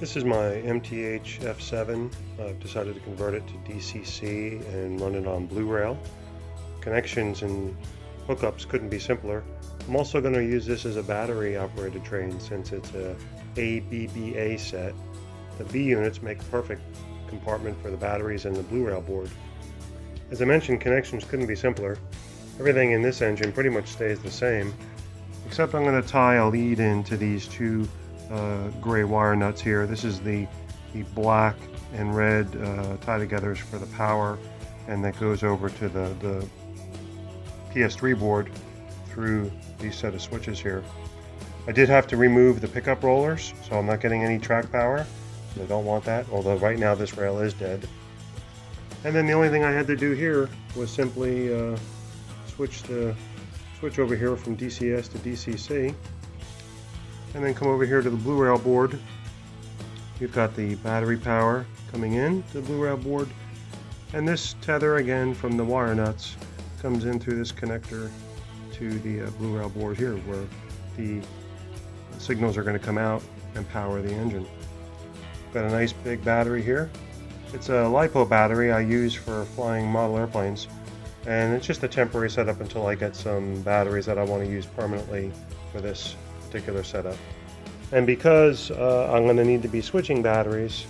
This is my MTH F7. I've decided to convert it to DCC and run it on BlueRail. Connections and hookups couldn't be simpler. I'm also going to use this as a battery operated train since it's a ABBA set. The B units make a perfect compartment for the batteries and the BlueRail board. As I mentioned, connections couldn't be simpler. Everything in this engine pretty much stays the same, except I'm going to tie a lead into these two gray wire nuts here. This is the black and red tie togethers for the power, and that goes over to the PS3 board through these set of switches here. I did have to remove the pickup rollers, so I'm not getting any track power. I don't want that, although right now this rail is dead. And then the only thing I had to do here was simply switch over here from DCS to DCC, and then come over here to the BlueRail board. You've got the battery power coming in to the BlueRail board, and this tether again from the wire nuts comes in through this connector to the BlueRail board here, where the signals are going to come out and power the engine. Got a nice big battery here. It's a LiPo battery I use for flying model airplanes, and it's just a temporary setup until I get some batteries that I want to use permanently for this particular setup. And because I'm going to need to be switching batteries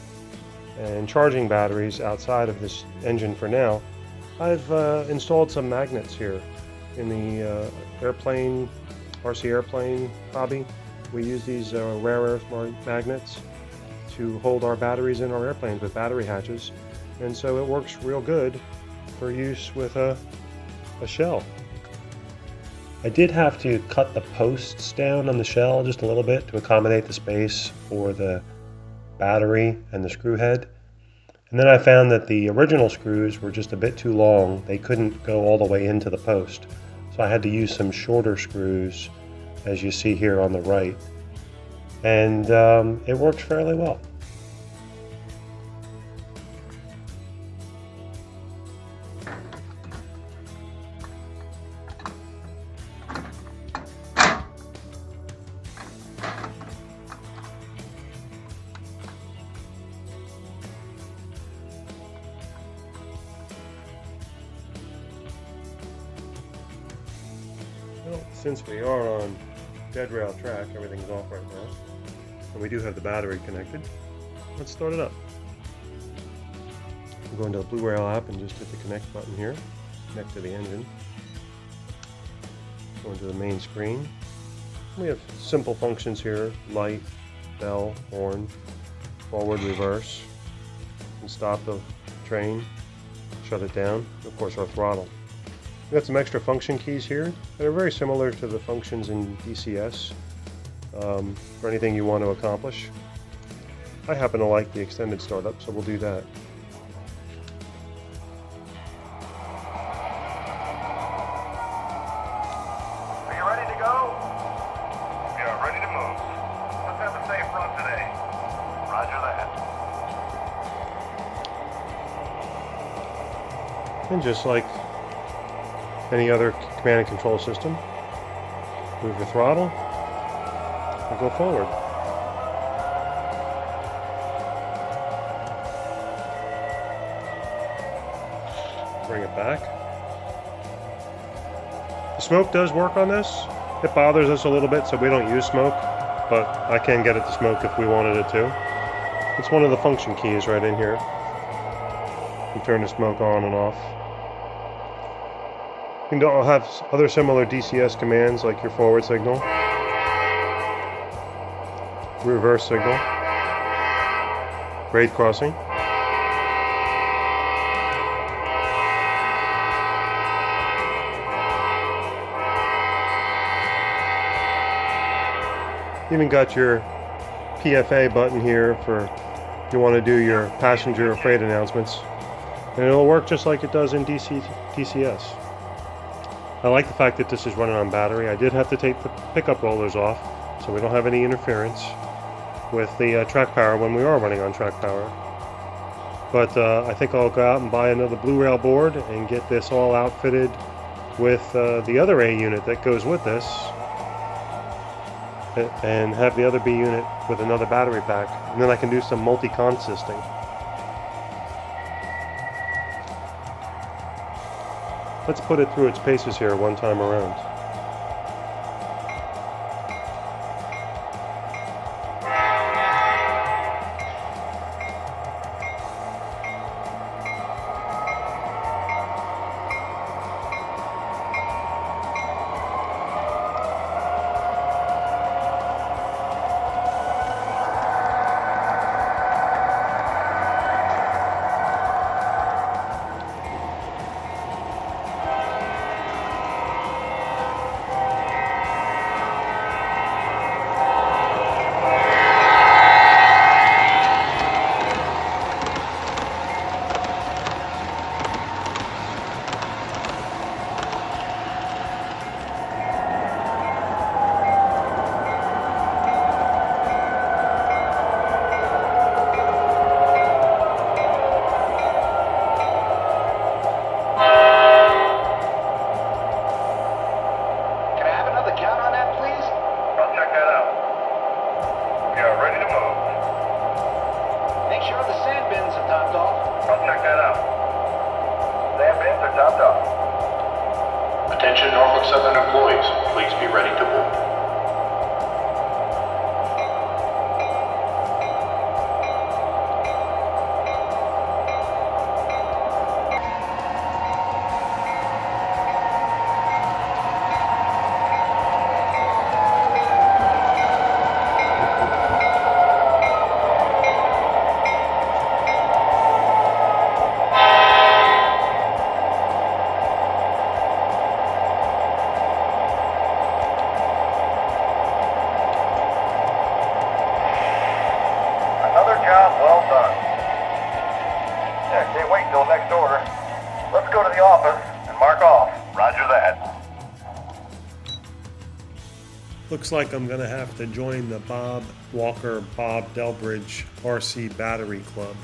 and charging batteries outside of this engine for now, I've installed some magnets here. In the RC airplane hobby, we use these rare earth magnets to hold our batteries in our airplanes with battery hatches, and so it works real good for use with a shell. I did have to cut the posts down on the shell just a little bit to accommodate the space for the battery and the screw head. And then I found that the original screws were just a bit too long. They couldn't go all the way into the post. So I had to use some shorter screws, as you see here on the right. And it works fairly well. Well, since we are on dead rail track, everything's off right now, and we do have the battery connected, let's start it up. We'll go into the BlueRail app and just hit the connect button here, connect to the engine. Go into the main screen. We have simple functions here: light, bell, horn, forward, reverse, and stop the train, shut it down, and of course our throttle. We've got some extra function keys here that are very similar to the functions in DCS for anything you want to accomplish. I happen to like the extended startup, so we'll do that. Are you ready to go? Yeah, ready to move. Let's have a safe run today. Roger that. And just like any other command and control system, move the throttle and go forward. Bring it back. The smoke does work on this. It bothers us a little bit, so we don't use smoke, but I can get it to smoke if we wanted it to. It's one of the function keys right in here. You turn the smoke on and off. You can have other similar DCS commands like your forward signal, reverse signal, grade crossing, even got your PFA button here for if you want to do your passenger or freight announcements, and it'll work just like it does in DCS. I like the fact that this is running on battery. I did have to take the pickup rollers off so we don't have any interference with the track power when we are running on track power. But I think I'll go out and buy another BlueRail board and get this all outfitted with the other A unit that goes with this. and have the other B unit with another battery pack, and then I can do some multi-consisting. Let's put it through its paces here one time around. Attention Norfolk Southern employees, please be ready to board. Job well done. Yeah, can't wait till next order. Let's go to the office and mark off. Roger that. Looks like I'm gonna have to join the Bob Walker, Bob Delbridge RC Battery Club.